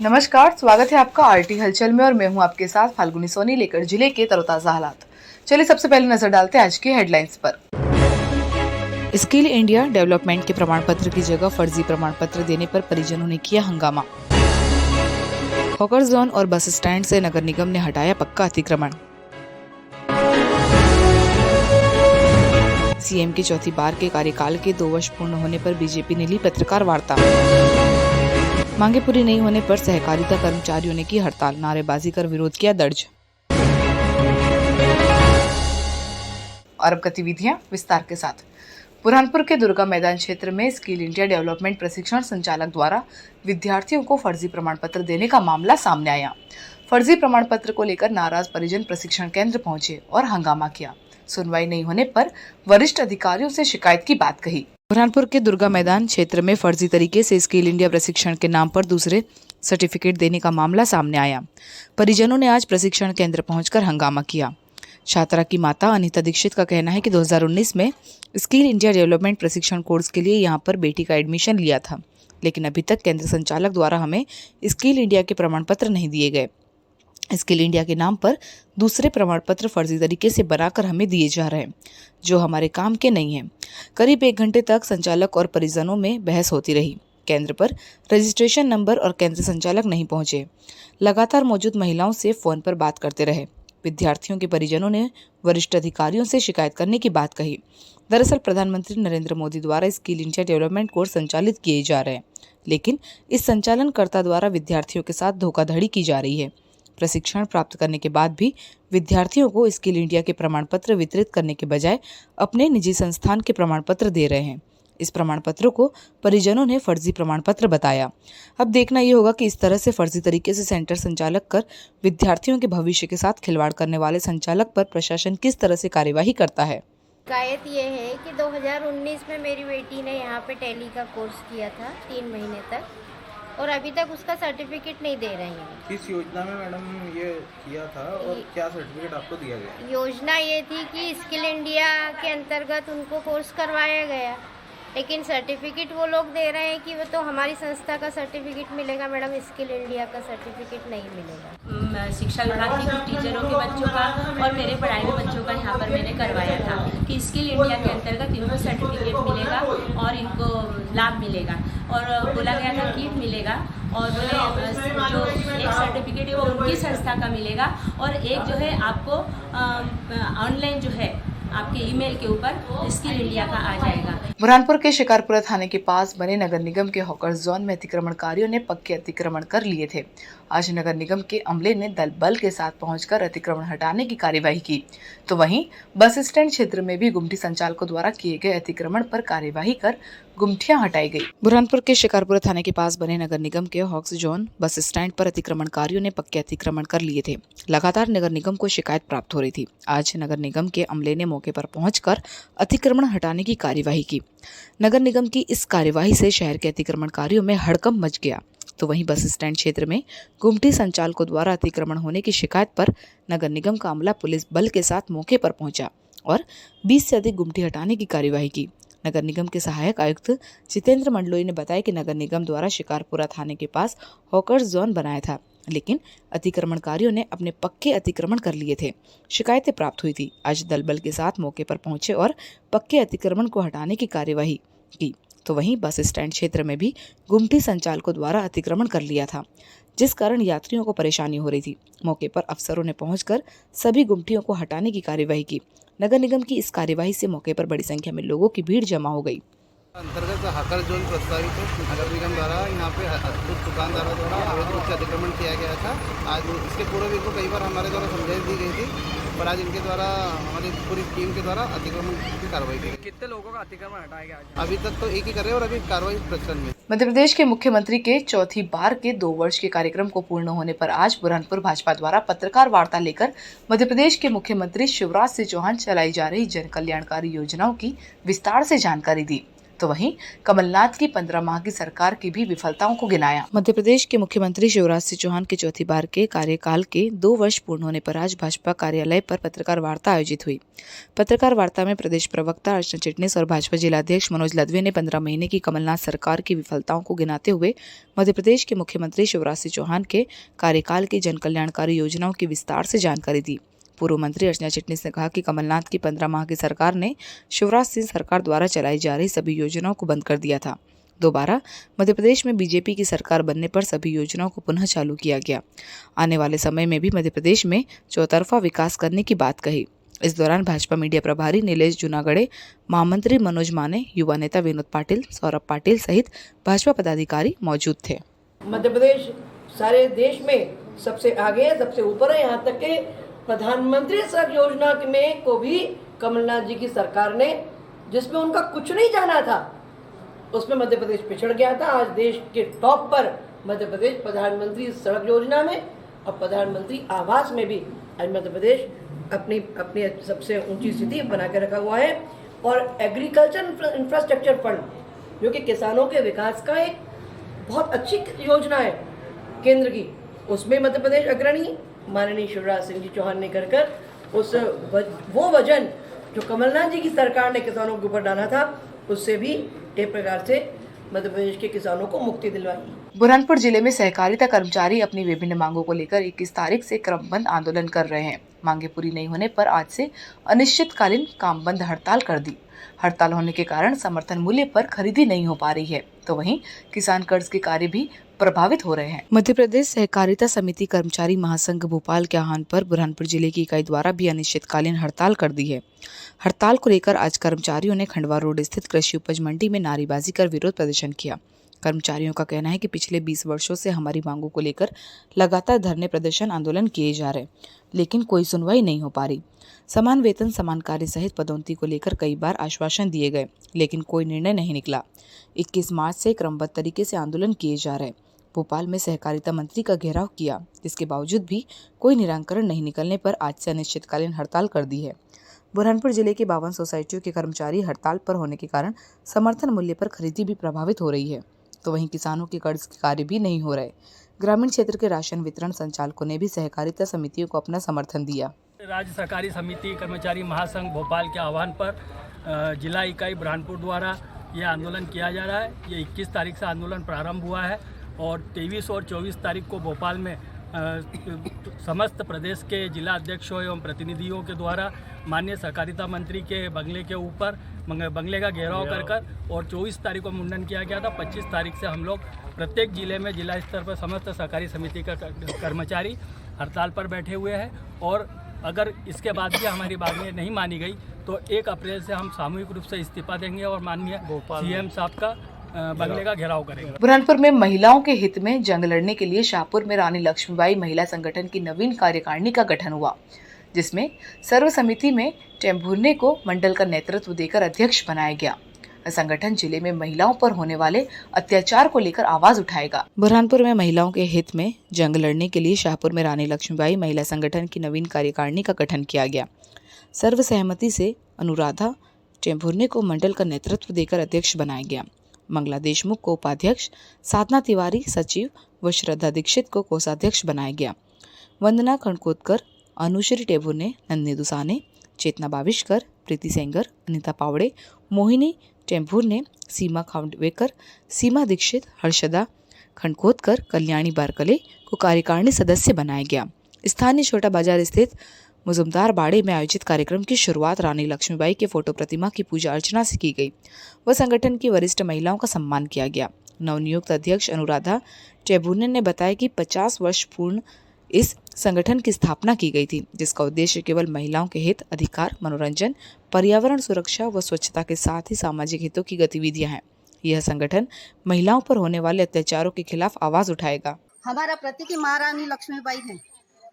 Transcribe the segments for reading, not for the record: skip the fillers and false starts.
नमस्कार, स्वागत है आपका आरटी हलचल में और मैं हूं आपके साथ फाल्गुनी सोनी लेकर जिले के तरोताजा हालात। चलिए सबसे पहले नजर डालते हैं आज की हेडलाइंस पर। स्किल इंडिया डेवलपमेंट के प्रमाण पत्र की जगह फर्जी प्रमाण पत्र देने पर परिजनों ने किया हंगामा। हॉकर जोन और बस स्टैंड से नगर निगम ने हटाया पक्का अतिक्रमण। सीएम की चौथी बार के कार्यकाल के 2 वर्ष पूर्ण होने पर बीजेपी ने ली पत्रकार वार्ता। मांगे पूरी नहीं होने पर सहकारिता कर्मचारियों ने की हड़ताल, नारेबाजी कर विरोध किया दर्ज। और अब गतिविधियां विस्तार के साथ। बुरहानपुर के दुर्गा मैदान क्षेत्र में स्किल इंडिया डेवलपमेंट प्रशिक्षण संचालक द्वारा विद्यार्थियों को फर्जी प्रमाण पत्र देने का मामला सामने आया। फर्जी प्रमाण पत्र को लेकर नाराज परिजन प्रशिक्षण केंद्र पहुंचे और हंगामा किया। सुनवाई नहीं होने पर वरिष्ठ अधिकारियों से शिकायत की बात कही। बुरहानपुर के दुर्गा मैदान क्षेत्र में फर्जी तरीके से स्किल इंडिया प्रशिक्षण के नाम पर दूसरे सर्टिफिकेट देने का मामला सामने आया। परिजनों ने आज प्रशिक्षण केंद्र पहुंचकर हंगामा किया। छात्रा की माता अनीता दीक्षित का कहना है कि 2019 में स्किल इंडिया डेवलपमेंट प्रशिक्षण कोर्स के लिए यहां पर बेटी का एडमिशन लिया था, लेकिन अभी तक केंद्र संचालक द्वारा हमें स्किल इंडिया के प्रमाण पत्र नहीं दिए गए। स्किल इंडिया के नाम पर दूसरे प्रमाण पत्र फर्जी तरीके से बनाकर हमें दिए जा रहे हैं, जो हमारे काम के नहीं हैं। करीब 1 घंटे तक संचालक और परिजनों में बहस होती रही। केंद्र पर रजिस्ट्रेशन नंबर और केंद्र संचालक नहीं पहुंचे। लगातार मौजूद महिलाओं से फोन पर बात करते रहे। विद्यार्थियों के परिजनों ने वरिष्ठ अधिकारियों से शिकायत करने की बात कही। दरअसल प्रधानमंत्री नरेंद्र मोदी द्वारा स्किल इंडिया डेवलपमेंट कोर्स संचालित किए जा रहे हैं, लेकिन इस संचालनकर्ता द्वारा विद्यार्थियों के साथ धोखाधड़ी की जा रही है। प्रशिक्षण प्राप्त करने के बाद भी विद्यार्थियों को स्किल इंडिया के प्रमाण पत्र वितरित करने के बजाय अपने निजी संस्थान के प्रमाण पत्र दे रहे हैं। इस प्रमाण पत्रों को परिजनों ने फर्जी प्रमाण पत्र बताया। अब देखना ये होगा कि इस तरह से फर्जी तरीके से सेंटर संचालक कर विद्यार्थियों के भविष्य के साथ खिलवाड़ करने वाले संचालक पर प्रशासन किस तरह से कार्यवाही करता है। शिकायत ये है कि 2019 में मेरी बेटी ने यहाँ पे टैली का कोर्स किया था 3 महीने तक, और अभी तक उसका सर्टिफिकेट नहीं दे रहे हैं। किस योजना में मैडम ये किया था और क्या सर्टिफिकेट आपको दिया गया? योजना ये थी कि स्किल इंडिया के अंतर्गत उनको कोर्स करवाया गया, लेकिन सर्टिफिकेट वो लोग दे रहे हैं कि वो तो हमारी संस्था का सर्टिफिकेट मिलेगा मैडम, स्किल इंडिया का सर्टिफिकेट नहीं मिलेगा। शिक्षा विभाग की कुछ टीचरों के बच्चों का और मेरे पढ़ाई के बच्चों का यहाँ पर मैंने करवाया था कि स्किल इंडिया के अंतर्गत इनको सर्टिफिकेट मिलेगा और इनको लाभ मिलेगा, और बोला गया था किट मिलेगा, और बोले जो एक सर्टिफिकेट है वो उनकी संस्था का मिलेगा और एक जो है आपको ऑनलाइन जो है आपके ईमेल के ऊपर स्किल इंडिया का आ जाएगा। बुरहानपुर के शिकारपुरा थाने के पास बने नगर निगम के हॉकर जोन में अतिक्रमणकारियों ने पक्के अतिक्रमण कर लिए थे। आज नगर निगम के अमले ने दल बल के साथ पहुंचकर अतिक्रमण हटाने की कार्यवाही की, तो वहीं बस स्टैंड क्षेत्र में भी गुमटी संचालकों द्वारा किए गए अतिक्रमण पर कार्यवाही कर गुमटियां हटाई गई। बुरहानपुर के शिकारपुरा थाने के पास बने नगर निगम के हॉक्स जोन बस स्टैंड पर अतिक्रमणकारियों ने पक्के अतिक्रमण कर लिए थे। लगातार नगर निगम को शिकायत प्राप्त हो रही थी। आज नगर निगम के अमले ने मौके पर पहुंचकर अतिक्रमण हटाने की कार्यवाही की। नगर निगम की इस कार्यवाही से शहर के अतिक्रमणकारियों में हड़कंप मच गया, तो वहीं बस स्टैंड क्षेत्र में गुमटी संचालकों द्वारा अतिक्रमण होने की शिकायत पर नगर निगम का अमला पुलिस बल के साथ मौके पर पहुंचा और 20 से अधिक गुमटी हटाने की कार्यवाही की। नगर निगम के सहायक आयुक्त जितेंद्र मंडलोई ने बताया कि नगर निगम द्वारा शिकारपुरा थाने के पास हॉकर्स जोन बनाया था, लेकिन अतिक्रमणकारियों ने अपने पक्के अतिक्रमण कर लिए थे। शिकायतें प्राप्त हुई थी। आज दल बल के साथ मौके पर पहुंचे और पक्के अतिक्रमण को हटाने की कार्यवाही की, तो वहीं बस स्टैंड क्षेत्र में भी गुमटी संचालकों द्वारा अतिक्रमण कर लिया था, जिस कारण यात्रियों को परेशानी हो रही थी। मौके पर अफसरों ने पहुंचकर सभी गुमटियों को हटाने की कार्यवाही की। नगर निगम की इस कार्यवाही से मौके पर बड़ी संख्या में लोगों की भीड़ जमा हो गई। अंतर्गत हॉकर जोन प्रस्तावित है। नगर निगम द्वारा यहाँ पे कुछ दुकानदारों द्वारा अवैध रूप से अतिक्रमण किया गया था। आज इसके पूर्व भी इनको कई बार हमारे द्वारा समझाइश दी गई थी, पर आज इनके द्वारा हमारी पूरी टीम के द्वारा अतिक्रमण की कार्रवाई की। कितने लोगों का अतिक्रमण हटाया गया? अभी तक तो एक ही कर रहे हैं और अभी कार्रवाई प्रचलन में। मध्य प्रदेश के मुख्यमंत्री के चौथी बार के 2 वर्ष के कार्यक्रम को पूर्ण होने पर आज बुरहानपुर भाजपा द्वारा पत्रकार वार्ता लेकर मध्य प्रदेश के मुख्यमंत्री शिवराज सिंह चौहान चलाई जा रही जन कल्याणकारी योजनाओं की विस्तार से जानकारी दी। तो वहीं कमलनाथ की 15 माह की सरकार की भी विफलताओं को गिनाया। मध्य प्रदेश के मुख्यमंत्री शिवराज सिंह चौहान के चौथी बार के कार्यकाल के 2 वर्ष पूर्ण होने पर आज भाजपा कार्यालय पर पत्रकार वार्ता आयोजित हुई। पत्रकार वार्ता में प्रदेश प्रवक्ता अर्चना चिटनीस और भाजपा जिलाध्यक्ष मनोज लदवे ने 15 महीने की कमलनाथ सरकार की विफलताओं को गिनाते हुए मध्य प्रदेश के मुख्यमंत्री शिवराज सिंह चौहान के कार्यकाल की जन कल्याणकारी योजनाओं की विस्तार से जानकारी दी। पूर्व मंत्री अर्चना चिटनीस ने कहा कि कमलनाथ की 15 माह की सरकार ने शिवराज सिंह सरकार द्वारा चलाई जा रही सभी योजनाओं को बंद कर दिया था। दोबारा मध्य प्रदेश में बीजेपी की सरकार बनने पर सभी योजनाओं को पुनः चालू किया गया। आने वाले समय में भी मध्य प्रदेश में चौतरफा विकास करने की बात कही। इस दौरान भाजपा मीडिया प्रभारी नीलेश जूनागढ़े, महामंत्री मनोज माने, युवा नेता विनोद पाटिल, सौरभ पाटिल सहित भाजपा पदाधिकारी मौजूद थे। मध्य प्रदेश सारे देश में सबसे आगे, सबसे ऊपर है। यहाँ तक के प्रधानमंत्री सड़क योजना में को भी कमलनाथ जी की सरकार ने, जिसमें उनका कुछ नहीं जाना था, उसमें मध्य प्रदेश पिछड़ गया था। आज देश के टॉप पर मध्य प्रदेश प्रधानमंत्री सड़क योजना में और प्रधानमंत्री आवास में भी आज मध्य प्रदेश अपनी सबसे ऊंची स्थिति बना के रखा हुआ है। और एग्रीकल्चर इंफ्रास्ट्रक्चर फंड जो कि किसानों के विकास का एक बहुत अच्छी योजना है केंद्र की, उसमें मध्य प्रदेश अग्रणी माननीय शिवराज सिंह जी चौहान ने कर वो वजन जो कमलनाथ जी की सरकार ने किसानों के ऊपर डाला था, उससे भी एक प्रकार से मध्य प्रदेश के किसानों को मुक्ति दिलवाई। बुरहानपुर जिले में सहकारिता कर्मचारी अपनी विभिन्न मांगों को लेकर 21 तारीख से क्रमबंद आंदोलन कर रहे हैं। मांगे पूरी नहीं होने पर आज से अनिश्चितकालीन काम बंद हड़ताल कर दी। हड़ताल होने के कारण समर्थन मूल्य पर खरीदी नहीं हो पा रही है, तो वहीं किसान कर्ज के कार्य भी प्रभावित हो रहे हैं। मध्य प्रदेश सहकारिता समिति कर्मचारी महासंघ भोपाल के आह्वान पर बुरहानपुर जिले की इकाई द्वारा भी अनिश्चितकालीन हड़ताल कर दी है। हड़ताल को लेकर आज कर्मचारियों ने खंडवा रोड स्थित कृषि उपज मंडी में नारेबाजी कर विरोध प्रदर्शन किया। कर्मचारियों का कहना है कि पिछले 20 वर्षों से हमारी मांगों को लेकर लगातार धरने प्रदर्शन आंदोलन किए जा रहे, लेकिन कोई सुनवाई नहीं हो पा रही। समान वेतन, समान कार्य सहित पदोन्नति को लेकर कई बार आश्वासन दिए गए, लेकिन कोई निर्णय नहीं निकला। 21 मार्च से क्रमबद्ध तरीके से आंदोलन किए जा रहे। भोपाल में सहकारिता मंत्री का घेराव किया, इसके बावजूद भी कोई निराकरण नहीं निकलने पर आज से अनिश्चितकालीन हड़ताल कर दी है। बुरहानपुर जिले की 52 सोसाइटियों के कर्मचारी हड़ताल पर होने के कारण समर्थन मूल्य पर खरीदी भी प्रभावित हो रही है, तो वहीं किसानों के कर्ज के कार्य भी नहीं हो रहे। ग्रामीण क्षेत्र के राशन वितरण संचालकों ने भी सहकारिता समितियों को अपना समर्थन दिया। राज्य सहकारी समिति कर्मचारी महासंघ भोपाल के आह्वान पर जिला इकाई बुरहानपुर द्वारा यह आंदोलन किया जा रहा है। ये 21 तारीख से आंदोलन प्रारंभ हुआ है और 23 और 24 तारीख को भोपाल में समस्त प्रदेश के जिला अध्यक्षों एवं प्रतिनिधियों के द्वारा माननीय सहकारिता मंत्री के बंगले के ऊपर बंगले का घेराव कर और 24 तारीख को मुंडन किया गया था। 25 तारीख से हम लोग प्रत्येक जिले में जिला स्तर पर समस्त सहकारी समिति का कर्मचारी हड़ताल पर बैठे हुए हैं और अगर इसके बाद भी हमारी मांगें नहीं मानी गई तो 1 अप्रैल से हम सामूहिक रूप से इस्तीफा देंगे और माननीय सीएम साहब का बंगले का घेराव करेंगे। बुरहानपुर में महिलाओं के हित में जंग लड़ने के लिए शाहपुर में रानी लक्ष्मीबाई महिला संगठन की नवीन कार्यकारिणी का गठन हुआ, जिसमें सर्व समिति में टेम्भुर्ने को मंडल का नेतृत्व देकर अध्यक्ष बनाया गया। संगठन जिले में महिलाओं पर होने वाले अत्याचार को लेकर आवाज उठाएगा। बुरहानपुर में महिलाओं के हित में जंग लड़ने के लिए शाहपुर में रानी लक्ष्मीबाई महिला संगठन की नवीन कार्यकारिणी का गठन किया गया। सर्वसहमति से अनुराधा टेम्भुर्ने को मंडल का नेतृत्व देकर अध्यक्ष बनाया गया। मंगला देशमुख को उपाध्यक्ष, साधना तिवारी सचिव व श्रद्धा दीक्षित को कोषाध्यक्ष बनाया गया। वंदना खंडकोतकर, अनुश्री टेम्भुर्ने, नंदिनी दुसाने, चेतना बाविशकर, प्रीति सेंगर, अनिता पावड़े, मोहिनी टेम्भुर्ने, सीमा खांडवेकर, सीमा दीक्षित, हर्षदा खंडकोतकर, कल्याणी बारकले को कार्यकारिणी सदस्य बनाया गया। स्थानीय छोटा बाजार स्थित मुजुमदार बाड़े में आयोजित कार्यक्रम की शुरुआत रानी लक्ष्मीबाई के फोटो प्रतिमा की पूजा अर्चना से की गई व संगठन की वरिष्ठ महिलाओं का सम्मान किया गया। नवनियुक्त अध्यक्ष अनुराधा टेम्भुर्ने ने बताया कि 50 वर्ष पूर्ण इस संगठन की स्थापना की गई थी, जिसका उद्देश्य केवल महिलाओं के हित, अधिकार, मनोरंजन, पर्यावरण सुरक्षा व स्वच्छता के साथ ही सामाजिक हितों की गतिविधियां हैं। यह संगठन महिलाओं पर होने वाले अत्याचारों के खिलाफ आवाज उठाएगा। हमारा प्रतीक महारानी लक्ष्मीबाई है,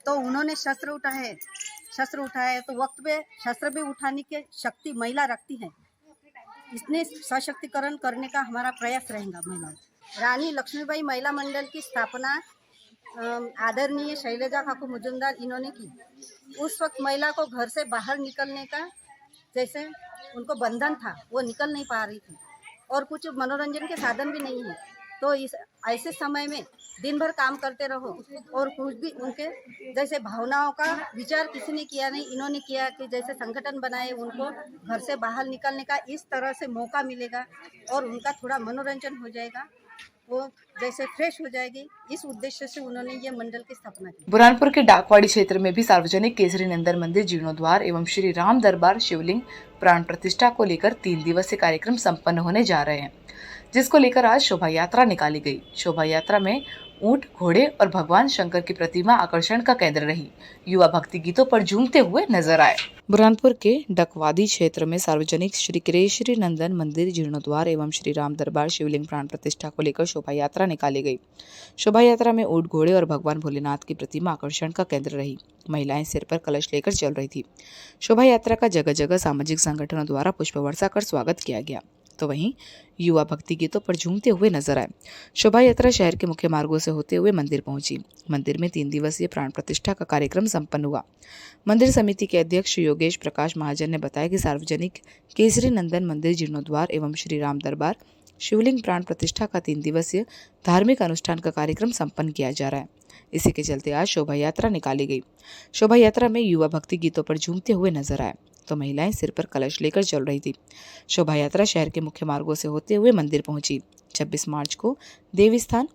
तो उन्होंने शस्त्र उठाए तो वक्त पे शस्त्र भी उठाने की शक्ति महिला रखती है। इसने सशक्तिकरण करने का हमारा प्रयास रहेगा। महिला रानी लक्ष्मीबाई महिला मंडल की स्थापना आदरणीय शैलजा खाकू मुजुमदार इन्होंने की। उस वक्त महिला को घर से बाहर निकलने का जैसे उनको बंधन था, वो निकल नहीं पा रही थी और कुछ मनोरंजन के साधन भी नहीं है। तो इस ऐसे समय में दिन भर काम करते रहो और कुछ भी उनके जैसे भावनाओं का विचार किसी ने किया नहीं, इन्होंने किया कि जैसे संगठन बनाए, उनको घर से बाहर निकलने का इस तरह से मौका मिलेगा और उनका थोड़ा मनोरंजन हो जाएगा, वो जैसे फ्रेश हो जाएगी। इस उद्देश्य से उन्होंने ये मंडल की स्थापना की। बुरहानपुर के डाकवाड़ी क्षेत्र में भी सार्वजनिक केसरी नंदन मंदिर जीर्णोद्वार एवं श्री राम दरबार शिवलिंग प्राण प्रतिष्ठा को लेकर 3 दिवसीय कार्यक्रम संपन्न होने जा रहे हैं, जिसको लेकर आज शोभा यात्रा निकाली गई। शोभा यात्रा में ऊंट, घोड़े और भगवान शंकर की प्रतिमा आकर्षण का केंद्र रही। युवा भक्ति गीतों पर झूमते हुए नजर आए। बुरहानपुर के डकवादी क्षेत्र में सार्वजनिक श्री केसरी नंदन मंदिर जीर्णोद्वार एवं श्री राम दरबार शिवलिंग प्राण प्रतिष्ठा को लेकर शोभा यात्रा निकाली गई। शोभा यात्रा में ऊंट, घोड़े और भगवान भोलेनाथ की प्रतिमा आकर्षण का केंद्र रही। महिलाएं सिर पर कलश लेकर चल रही थी। शोभा यात्रा का जगह जगह सामाजिक संगठनों द्वारा पुष्प वर्षा कर स्वागत किया गया, तो वहीं युवा भक्ति गीतों पर झूमते हुए नजर आए। शोभा यात्रा शहर के मुख्य मार्गों से होते हुए मंदिर पहुंची। मंदिर में 3 दिवसीय प्राण प्रतिष्ठा का कार्यक्रम संपन्न हुआ। मंदिर समिति के अध्यक्ष योगेश प्रकाश महाजन ने बताया कि सार्वजनिक केसरी नंदन मंदिर जीर्णोद्वार एवं श्री राम दरबार शिवलिंग प्राण प्रतिष्ठा का 3 दिवसीय धार्मिक अनुष्ठान का कार्यक्रम संपन्न किया जा रहा है। इसी के चलते आज शोभा यात्रा निकाली गई। शोभा यात्रा में युवा भक्ति गीतों पर झूमते हुए नजर आए, तो महिलाएं सिर पर कलश लेकर चल रही थी। शोभा यात्रा शहर के मुख्य मार्गों से होते हुए मंदिर पहुंची। 26 मार्च को देवी स्थान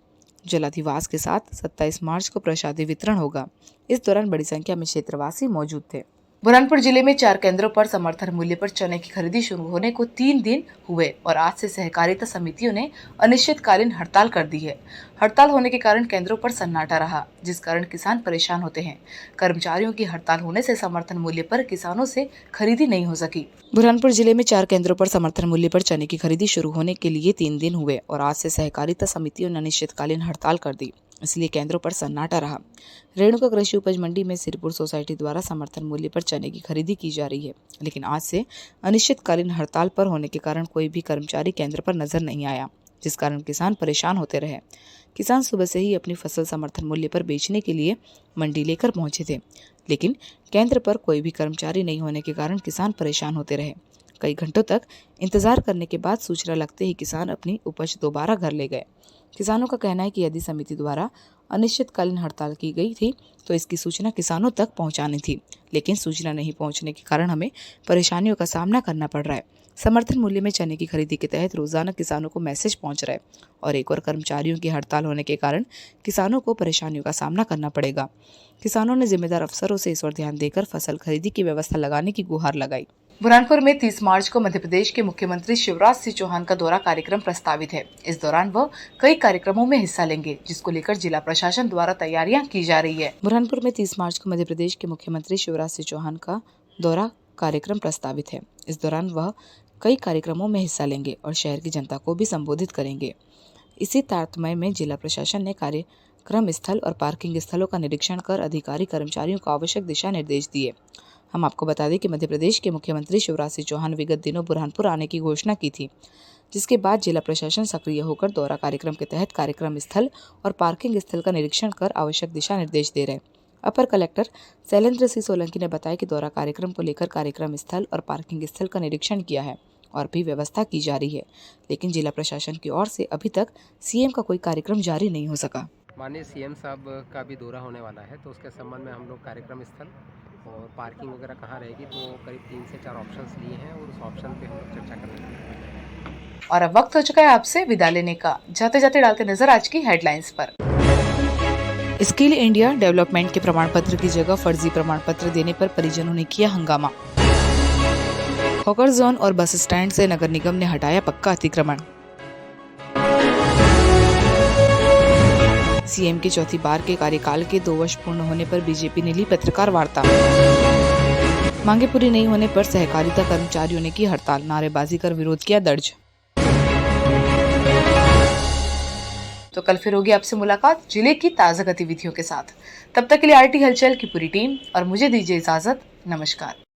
जलाधिवास के साथ 27 मार्च को प्रसादी वितरण होगा। इस दौरान बड़ी संख्या में क्षेत्रवासी मौजूद थे। बुरहानपुर जिले में 4 केंद्रों पर समर्थन मूल्य पर चने की खरीदी शुरू होने को 3 दिन हुए और आज से सहकारिता समितियों ने अनिश्चितकालीन हड़ताल कर दी है। हड़ताल होने के कारण केंद्रों पर सन्नाटा रहा, जिस कारण किसान परेशान होते हैं। कर्मचारियों की हड़ताल होने से समर्थन मूल्य पर किसानों से खरीदी नहीं हो सकी। बुरहानपुर जिले में 4 केंद्रों पर समर्थन मूल्य पर चने की खरीदी शुरू होने के लिए 3 दिन हुए और आज से सहकारिता समितियों ने अनिश्चितकालीन हड़ताल कर दी, इसलिए केंद्रों पर सन्नाटा रहा। रेणुका कृषि उपज मंडी में सिरपुर सोसाइटी द्वारा समर्थन मूल्य पर चने की खरीदी की जा रही है, लेकिन आज से अनिश्चितकालीन हड़ताल पर होने के कारण कोई भी कर्मचारी केंद्र पर नजर नहीं आया, जिस कारण किसान परेशान होते रहे। किसान सुबह से ही अपनी फसल समर्थन मूल्य पर बेचने के लिए मंडी लेकर पहुंचे थे, लेकिन केंद्र पर कोई भी कर्मचारी नहीं होने के कारण किसान परेशान होते रहे। कई घंटों तक इंतजार करने के बाद सूचना लगते ही किसान अपनी उपज दोबारा घर ले गए। किसानों का कहना है कि यदि समिति द्वारा अनिश्चितकालीन हड़ताल की गई थी तो इसकी सूचना किसानों तक पहुंचानी थी, लेकिन सूचना नहीं पहुंचने के कारण हमें परेशानियों का सामना करना पड़ रहा है। समर्थन मूल्य में चने की खरीदी के तहत रोजाना किसानों को मैसेज पहुंच रहा है और एक और कर्मचारियों की हड़ताल होने के कारण किसानों को परेशानियों का सामना करना पड़ेगा। किसानों ने जिम्मेदार अफसरों से इस ओर ध्यान देकर फसल खरीदी की व्यवस्था लगाने की गुहार लगाई। बुरहानपुर में 30 मार्च को मध्य प्रदेश के मुख्यमंत्री शिवराज सिंह चौहान का दौरा कार्यक्रम प्रस्तावित है। इस दौरान वह कई कार्यक्रमों में हिस्सा लेंगे, जिसको लेकर जिला प्रशासन द्वारा तैयारियां की जा रही है। बुरहानपुर में 30 मार्च को मध्य प्रदेश के मुख्यमंत्री शिवराज सिंह चौहान का दौरा कार्यक्रम प्रस्तावित है। इस दौरान वह कई कार्यक्रमों में हिस्सा लेंगे और शहर की जनता को भी संबोधित करेंगे। इसी तारतम्य में जिला प्रशासन ने कार्यक्रम स्थल और पार्किंग स्थलों का निरीक्षण कर अधिकारी कर्मचारियों को आवश्यक दिशा निर्देश दिए। हम आपको बता दें कि मध्य प्रदेश के मुख्यमंत्री शिवराज सिंह चौहान विगत दिनों बुरहानपुर आने की घोषणा की थी, जिसके बाद जिला प्रशासन सक्रिय होकर दौरा कार्यक्रम के तहत कार्यक्रम स्थल और पार्किंग स्थल का निरीक्षण कर आवश्यक दिशा निर्देश दे रहे। अपर कलेक्टर शैलेंद्र सिंह सोलंकी ने बताया कि दौरा कार्यक्रम को लेकर कार्यक्रम स्थल और पार्किंग स्थल का निरीक्षण किया है और भी व्यवस्था की जा रही है, लेकिन जिला प्रशासन की ओर से अभी तक सीएम का कोई कार्यक्रम जारी नहीं हो सका। माननीय सीएम साहब का भी दौरा होने वाला है, तो उसके संबंध में हम लोग कार्यक्रम स्थल और पार्किंग वगैरह कहाँ रहेगी, तो करीब 3 से 4 ऑप्शंस लिए हैं और उस ऑप्शन पे हम लोग चर्चा करेंगे। और अब वक्त हो चुका है आपसे विदा लेने का। जाते जाते डालते नजर आज की हेडलाइंस पर। स्किल इंडिया डेवलपमेंट के प्रमाण पत्र की जगह फर्जी प्रमाण पत्र देने पर परिजनों ने किया हंगामा। हॉकर जोन और बस स्टैंड से नगर निगम ने हटाया पक्का अतिक्रमण। सीएम के चौथी बार के कार्यकाल के 2 वर्ष पूर्ण होने पर बीजेपी ने ली पत्रकार वार्ता। मांगे पूरी नहीं होने पर सहकारिता कर्मचारियों ने की हड़ताल, नारेबाजी कर विरोध किया दर्ज। तो कल फिर होगी आपसे मुलाकात जिले की ताजा गतिविधियों के साथ। तब तक के लिए आरटी हलचल की पूरी टीम और मुझे दीजिए इजाजत। नमस्कार।